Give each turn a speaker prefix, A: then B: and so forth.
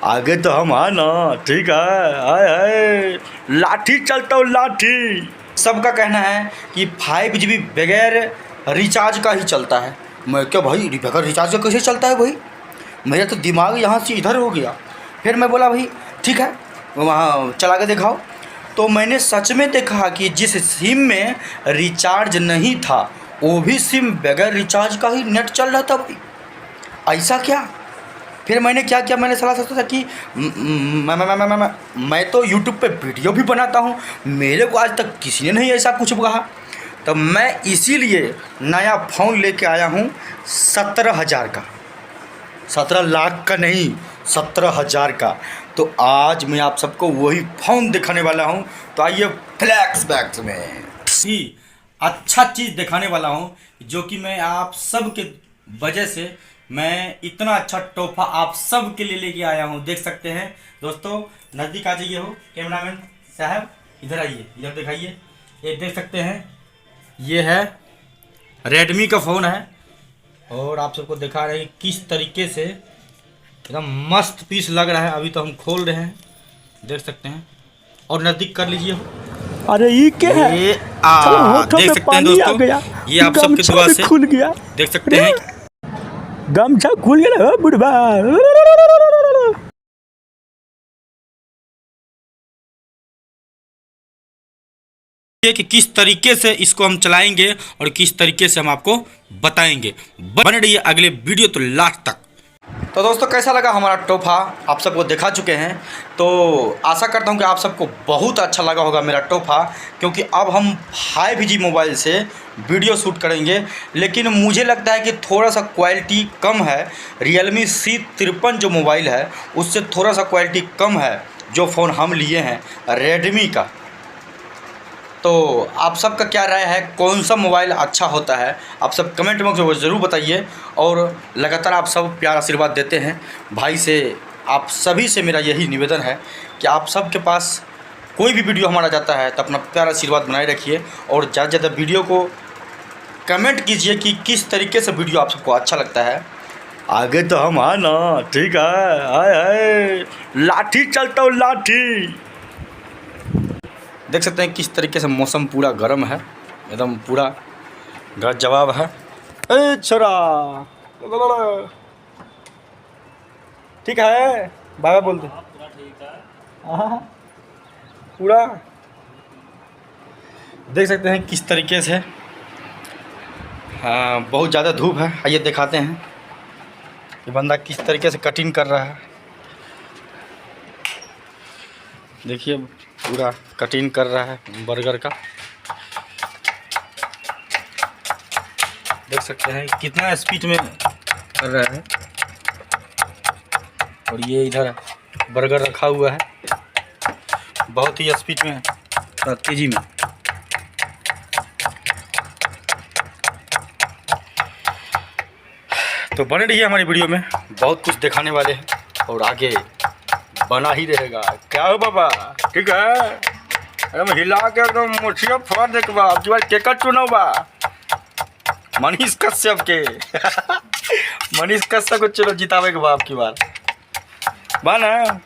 A: आगे तो हम आना, ठीक है। आए हाय, लाठी चलता हूँ लाठी। सबका कहना है कि 5 GB बगैर रिचार्ज का ही चलता है। मैं क्या भाई, बगैर रिचार्ज का कैसे चलता है भाई? मेरा तो दिमाग यहाँ से इधर हो गया। फिर मैं बोला भाई ठीक है, वहाँ चला के दिखाओ। तो मैंने सच में देखा कि जिस सिम में रिचार्ज नहीं था वो भी सिम बगैर रिचार्ज का ही नेट चल रहा था भाई। ऐसा क्या? फिर मैंने क्या किया, मैंने सलाह सोचा था कि मैं तो यूट्यूब पे वीडियो भी बनाता हूँ, मेरे को आज तक किसी ने नहीं ऐसा कुछ कहा। तो मैं इसीलिए नया फ़ोन लेके आया हूँ 17,000 का, 17 लाख का नहीं, 17,000 का। तो आज मैं आप सबको वही फ़ोन दिखाने वाला हूँ। तो आइए फ्लैक्स बैक्स में ही अच्छा चीज़ दिखाने वाला हूँ, जो कि मैं आप सब के वजह से मैं इतना अच्छा तोहफा आप सब के लिए लेके आया हूँ। देख सकते हैं दोस्तों, नज़दीक आ जाइए हो कैमरामैन साहब, इधर आइए, इधर दिखाइए। ये देख सकते हैं, ये है रेडमी का फ़ोन है और आप सबको दिखा रहे हैं किस तरीके से एकदम मस्त पीस लग रहा है। अभी तो हम खोल रहे हैं, देख सकते हैं, और नज़दीक कर लीजिए।
B: अरे ये क्या है?
A: देख सकते हैं दोस्तों, ये आप सबके दुआ से
B: खुल गया।
A: देख सकते हैं।
B: गमछा खुल गया ना बुढ़वा।
A: कि किस तरीके से इसको हम चलाएंगे और किस तरीके से हम आपको बताएंगे। बने रहिए अगले वीडियो तो लास्ट तक। तो दोस्तों, कैसा लगा हमारा तोहफा? आप सबको दिखा चुके हैं, तो आशा करता हूं कि आप सबको बहुत अच्छा लगा होगा मेरा तोहफा, क्योंकि अब हम 5G मोबाइल से वीडियो शूट करेंगे। लेकिन मुझे लगता है कि थोड़ा सा क्वालिटी कम है। Realme C53 जो मोबाइल है उससे थोड़ा सा क्वालिटी कम है जो फ़ोन हम लिए हैं रेडमी का। तो आप सबका क्या राय है, कौन सा मोबाइल अच्छा होता है? आप सब कमेंट बॉक्स में ज़रूर बताइए। और लगातार आप सब प्यार आशीर्वाद देते हैं भाई से, आप सभी से मेरा यही निवेदन है कि आप सब के पास कोई भी वीडियो हमारा जाता है तो अपना प्यार आशीर्वाद बनाए रखिए और ज़्यादा से ज़्यादा वीडियो को कमेंट कीजिए कि किस तरीके से वीडियो आप सबको अच्छा लगता है। आगे तो हम आना, ठीक है। आए हाय, लाठी चलता हूँ लाठी। देख सकते हैं किस तरीके से मौसम पूरा गर्म है, एकदम पूरा जवाब है। ए छोरा, ठीक है, बाय बाय बोल दे। पूरा देख सकते हैं किस तरीके से, हाँ बहुत ज़्यादा धूप है। आइए दिखाते हैं कि बंदा किस तरीके से कटिंग कर रहा है। देखिए पूरा कटिंग कर रहा है बर्गर का। देख सकते हैं कितना स्पीड में कर रहा है। और ये इधर बर्गर रखा हुआ है, बहुत ही स्पीड में, तेज़ी में। तो बने रहिए हमारी वीडियो में, बहुत कुछ दिखाने वाले हैं और आगे बना ही रहेगा। क्या हो बाबा, ठीक है? एकदम हिला के एकदम मुठिया फोड़ दे के बा। अब की बार केकर चुनाव बा? मनीष कश्यप के। मनीष कश्यप को चलो जितावे के बा अब की बार, बा ना।